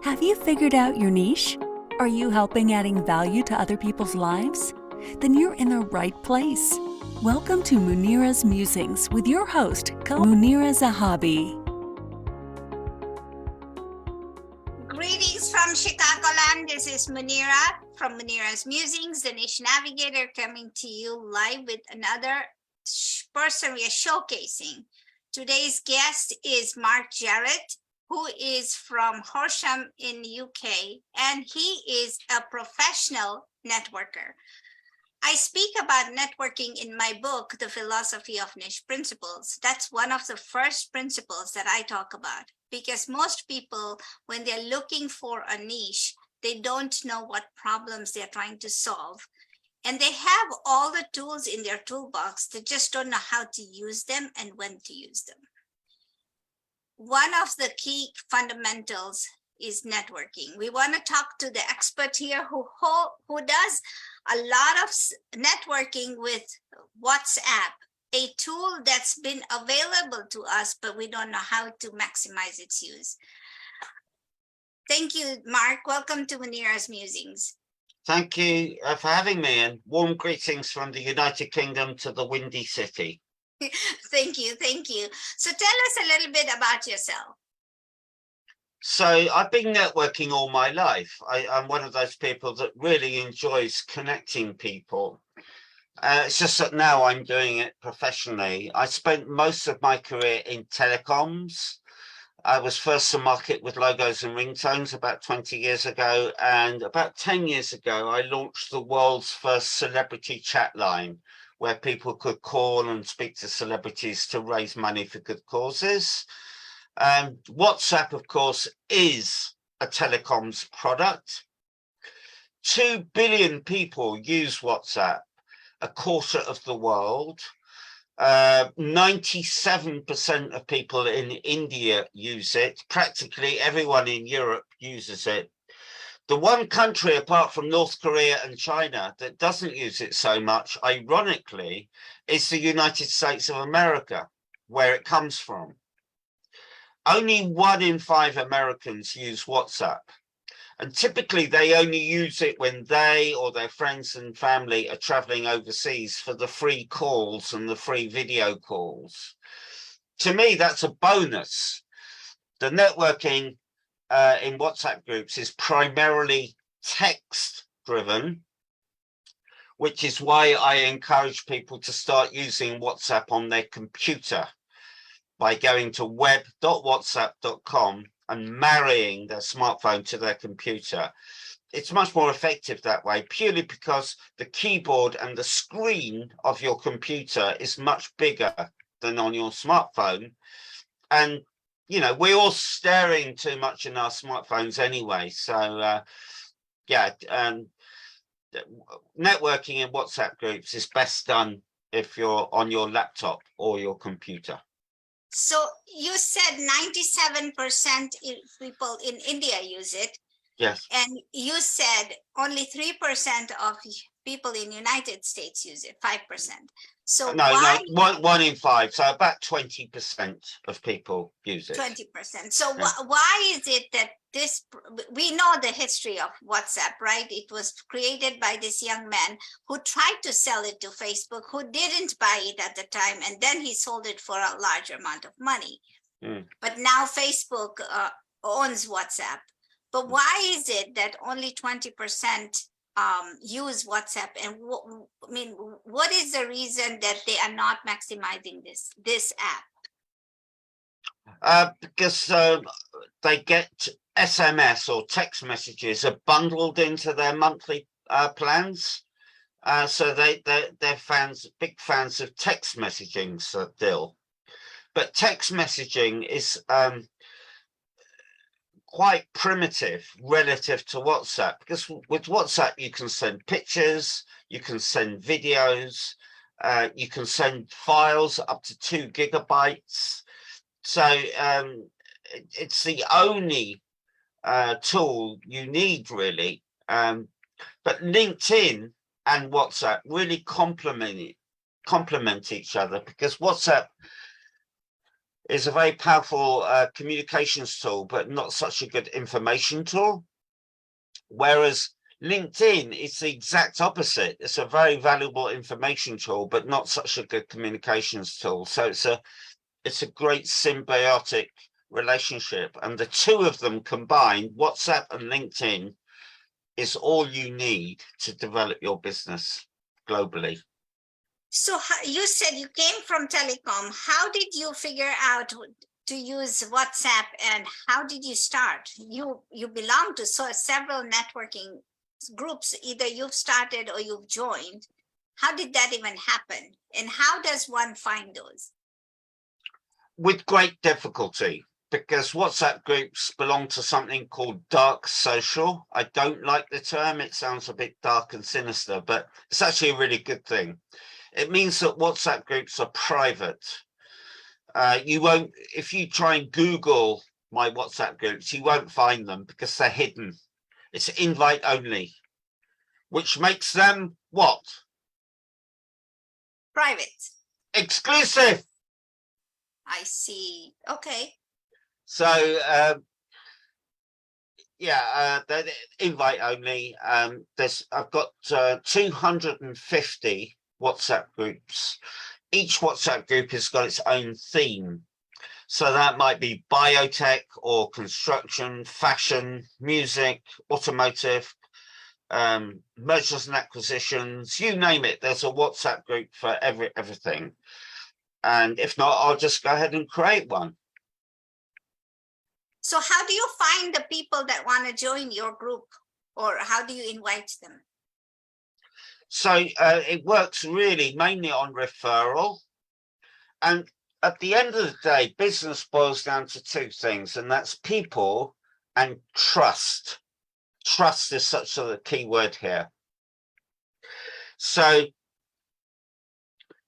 Have you figured out your niche? Are you helping adding value to other people's lives? Then you're in the right place. Welcome to Munira's Musings with your host, Munira Zahabi. Greetings from Chicagoland. This is Munira from Munira's Musings, the Niche Navigator, coming to you live with another person we are showcasing. Today's guest is Marc Jarrett, who is from Horsham in the UK, and he is a professional networker. I speak about networking in my book, The Philosophy of Niche Principles. That's one of the first principles that I talk about, because most people, when they're looking for a niche, they don't know what problems they're trying to solve. And they have all the tools in their toolbox, they just don't know how to use them and when to use them. One of the key fundamentals is networking. We want to talk to the expert here who does a lot of networking with WhatsApp, a tool that's been available to us, but we don't know how to maximize its use. Thank you, Marc. Welcome to Munira's Musings. Thank you for having me, and warm greetings from the United Kingdom to the Windy City. Thank you. Thank you. So tell us a little bit about yourself. So I've been networking all my life. I'm one of those people that really enjoys connecting people. It's just that now I'm doing it professionally. I spent most of my career in telecoms. I was first to market with logos and ringtones about 20 years ago. And about 10 years ago, I launched the world's first celebrity chat line, where people could call and speak to celebrities to raise money for good causes. WhatsApp, of course, is a telecoms product. 2 billion people use WhatsApp, a quarter of the world. 97% of people in India use it. Practically everyone in Europe uses it. The one country apart from North Korea and China that doesn't use it so much, ironically, is the United States of America, where it comes from. Only 1 in 5 Americans use WhatsApp. And typically they only use it when they or their friends and family are traveling overseas for the free calls and the free video calls. To me, that's a bonus. The networking in WhatsApp groups is primarily text driven, which is why I encourage people to start using WhatsApp on their computer by going to web.whatsapp.com and marrying their smartphone to their computer. It's much more effective that way, purely because the keyboard and the screen of your computer is much bigger than on your smartphone. And, you know, we're all staring too much in our smartphones anyway. So, networking in WhatsApp groups is best done if you're on your laptop or your computer. So you said 97% people in India use it. Yes. And you said only 3% of people in the United States use it, 5%. So no, one in 5. So about 20% of people use it. 20%. So why is it that we know the history of WhatsApp, right? It was created by this young man who tried to sell it to Facebook, who didn't buy it at the time, and then he sold it for a large amount of money. But now Facebook owns WhatsApp. But why is it that only 20% use WhatsApp? And what is the reason that they are not maximizing this app? Because they get SMS or text messages are bundled into their monthly plans. So they're big fans of text messaging still. But text messaging is quite primitive relative to WhatsApp, because with WhatsApp you can send pictures, you can send videos, you can send files up to 2 gigabytes. So it's the only tool you need, really. But LinkedIn and WhatsApp really complement each other, because WhatsApp is a very powerful communications tool, but not such a good information tool. Whereas LinkedIn is the exact opposite. It's a very valuable information tool, but not such a good communications tool. So it's a great symbiotic relationship, and the two of them combined, WhatsApp and LinkedIn, is all you need to develop your business globally. So you said you came from telecom. How did you figure out to use WhatsApp, and how did you start? You belong to several networking groups. Either you've started or you've joined. How did that even happen? And how does one find those? With great difficulty, because WhatsApp groups belong to something called dark social. I don't like the term. It sounds a bit dark and sinister, but it's actually a really good thing. It means that WhatsApp groups are private. You won't, if you try and Google my WhatsApp groups, you won't find them because they're hidden. It's invite only, which makes them what? Private. Exclusive. I see. Okay. So, they're invite only. I've got 250 WhatsApp groups. Each WhatsApp group has got its own theme. So that might be biotech or construction, fashion, music, automotive, mergers and acquisitions, you name it. There's a WhatsApp group for everything. And if not, I'll just go ahead and create one. So how do you find the people that want to join your group, or how do you invite them? So it works really mainly on referral. And at the end of the day, business boils down to two things, and that's people and trust. Trust is such a key word here. So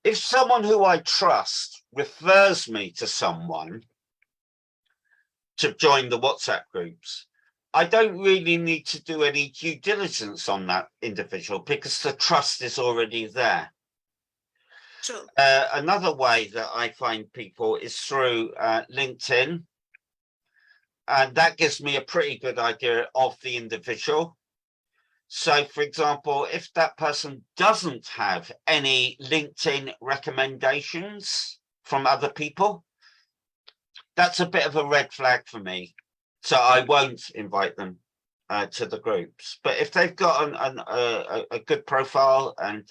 if someone who I trust refers me to someone to join the WhatsApp groups, I don't really need to do any due diligence on that individual because the trust is already there. True. Another way that I find people is through LinkedIn. And that gives me a pretty good idea of the individual. So, for example, if that person doesn't have any LinkedIn recommendations from other people, that's a bit of a red flag for me. So I won't invite them to the groups. But if they've got a good profile and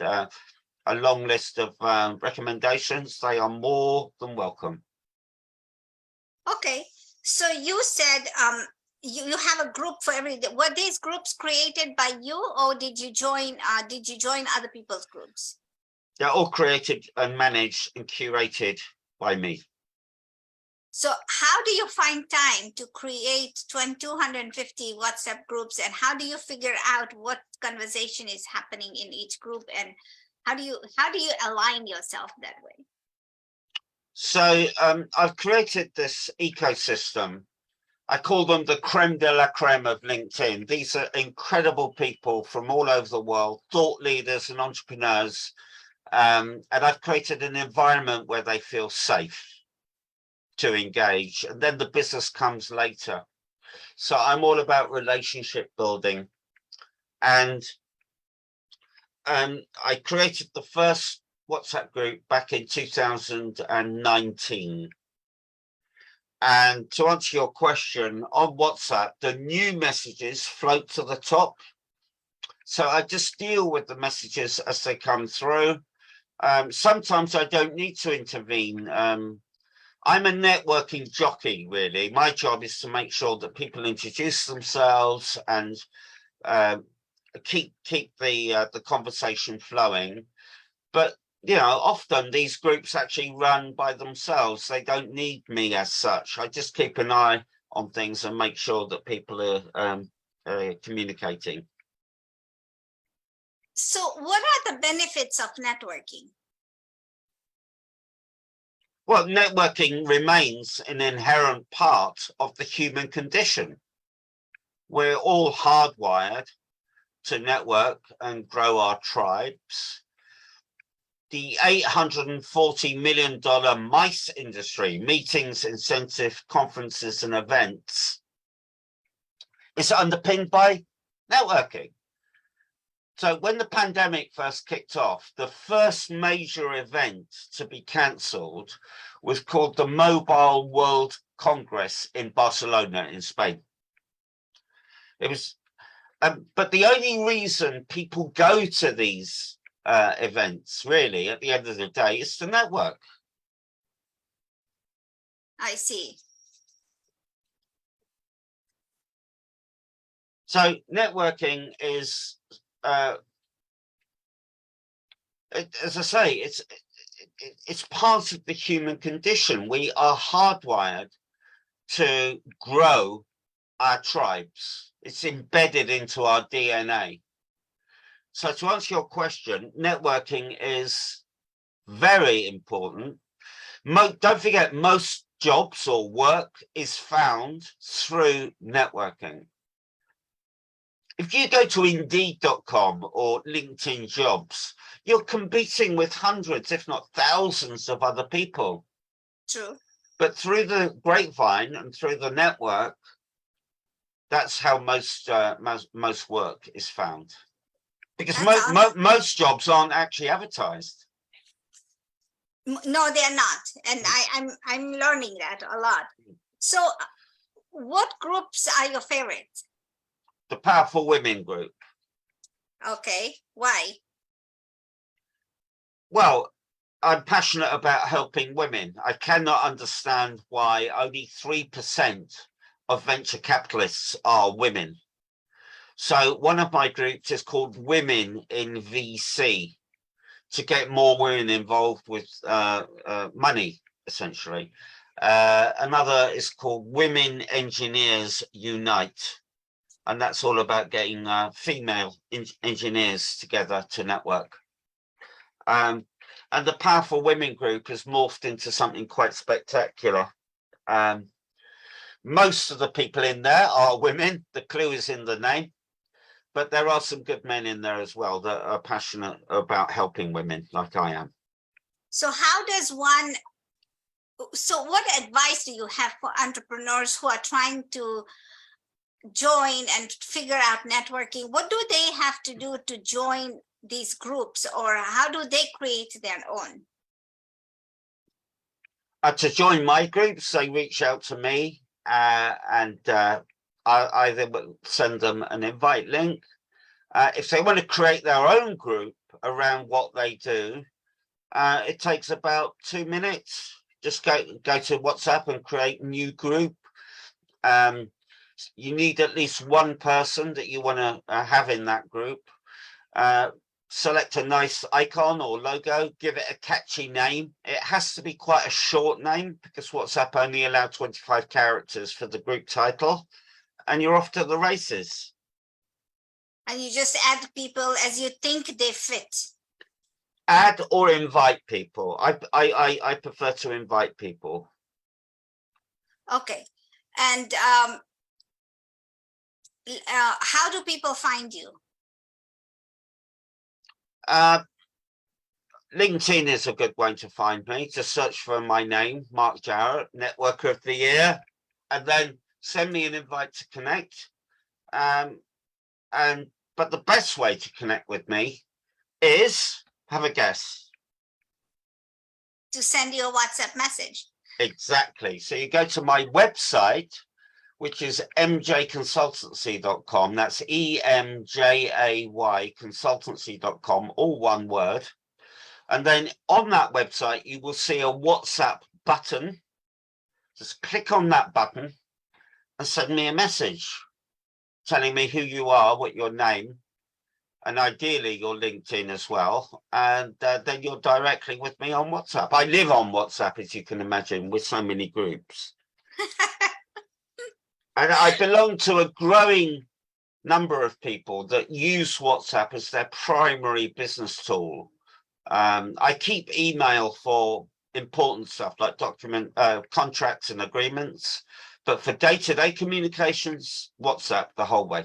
a long list of recommendations, they are more than welcome. Okay. So you said you have a group for every day. Were these groups created by you, or did you join other people's groups? They're all created and managed and curated by me. So how do you find time to create 250 WhatsApp groups, and how do you figure out what conversation is happening in each group, and how do you align yourself that way? So I've created this ecosystem. I call them the creme de la creme of LinkedIn. These are incredible people from all over the world, thought leaders and entrepreneurs. And I've created an environment where they feel safe to engage. And then the business comes later. So I'm all about relationship building. And I created the first WhatsApp group back in 2019. And to answer your question, on WhatsApp, the new messages float to the top. So I just deal with the messages as they come through. Sometimes I don't need to intervene. I'm a networking jockey, really. My job is to make sure that people introduce themselves and keep the conversation flowing. But you know, often these groups actually run by themselves. They don't need me as such. I just keep an eye on things and make sure that people are communicating. So what are the benefits of networking? Well, networking remains an inherent part of the human condition. We're all hardwired to network and grow our tribes. the $840 million MICE industry, meetings, incentive, conferences, and events, is underpinned by networking. So when the pandemic first kicked off, the first major event to be cancelled was called the Mobile World Congress in Barcelona in Spain. It was, but the only reason people go to these events, really, at the end of the day, is to network. I see. So networking is, as I say, it's part of the human condition. We are hardwired to grow our tribes. It's embedded into our DNA. So to answer your question, networking is very important. Don't forget, most jobs or work is found through networking. If you go to Indeed.com or LinkedIn Jobs, you're competing with hundreds, if not thousands, of other people. True. But through the grapevine and through the network, that's how most work is found. Because most jobs aren't actually advertised. No, they're not, and I'm learning that a lot. So, what groups are your favorites? The Powerful Women group. Okay, why? Well, I'm passionate about helping women. I cannot understand why only 3% of venture capitalists are women. So one of my groups is called Women in VC, to get more women involved with money, essentially. Another is called Women Engineers Unite, and that's all about getting female engineers together to network. And the Powerful Women group has morphed into something quite spectacular. Most of the people in there are women. The clue is in the name. But there are some good men in there as well that are passionate about helping women, like I am. So what advice do you have for entrepreneurs who are trying to join and figure out networking? What do they have to do to join these groups, or how do they create their own? To join my groups, they reach out to me and I either send them an invite link. If they want to create their own group around what they do, it takes about 2 minutes. Just go to WhatsApp and create a new group. You need at least one person that you want to have in that group. Select a nice icon or logo, give it a catchy name. It has to be quite a short name because WhatsApp only allows 25 characters for the group title, and you're off to the races. And you just add people as you think they fit. Add or invite people. I prefer to invite people. Okay. And how do people find you? LinkedIn is a good way to find me. Just search for my name, Marc Jarrett, Networker of the Year, and then send me an invite to connect. But the best way to connect with me is, have a guess. To send you a WhatsApp message. Exactly. So you go to my website, which is mjconsultancy.com. That's EMJAY consultancy.com, all one word. And then on that website, you will see a WhatsApp button. Just click on that button and send me a message telling me who you are, what your name, and ideally your LinkedIn as well. And then you're directly with me on WhatsApp. I live on WhatsApp, as you can imagine, with so many groups. And I belong to a growing number of people that use WhatsApp as their primary business tool. I keep email for important stuff like contracts and agreements, but for day-to-day communications, WhatsApp the whole way.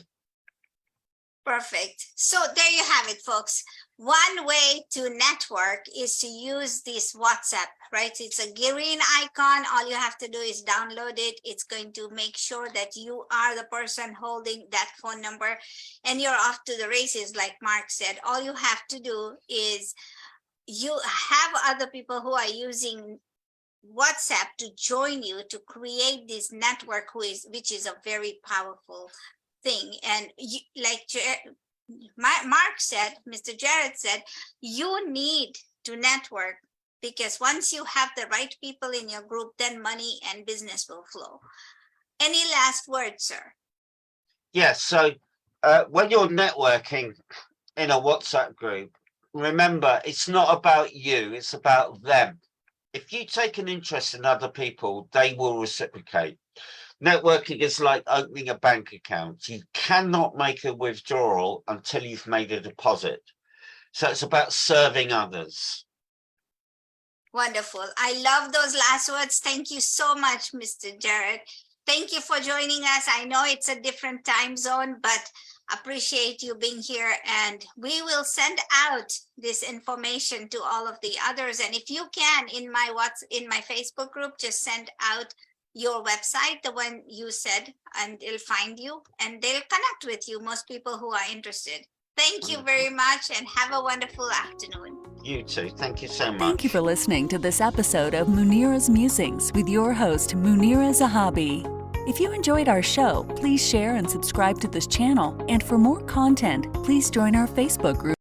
Perfect. So there you have it, folks. one way to network is to use this WhatsApp, right? It's a green icon. All you have to do is download it. It's going to make sure that you are the person holding that phone number and you're off to the races. Like Mark said, all you have to do is you have other people who are using WhatsApp to join you to create this network, which is a very powerful thing. And you, like Mark said, Mr. Jarrett said, you need to network, because once you have the right people in your group, then money and business will flow. Any last words, sir? Yes. So when you're networking in a WhatsApp group, remember, it's not about you, it's about them. If you take an interest in other people, they will reciprocate. Networking is like opening a bank account. You cannot make a withdrawal until you've made a deposit. So it's about serving others. Wonderful. I love those last words. Thank you so much, Mr. Jarrett. Thank you for joining us. I know it's a different time zone, but appreciate you being here, and we will send out this information to all of the others. And if you can, in my Facebook group, just send out your website, the one you said, and they'll find you and they'll connect with you, most people who are interested. Thank you very much and have a wonderful afternoon. You too. Thank you so much. Thank you for listening to this episode of Munira's Musings with your host, Munira Zahabi. If you enjoyed our show, please share and subscribe to this channel. And for more content, please join our Facebook group.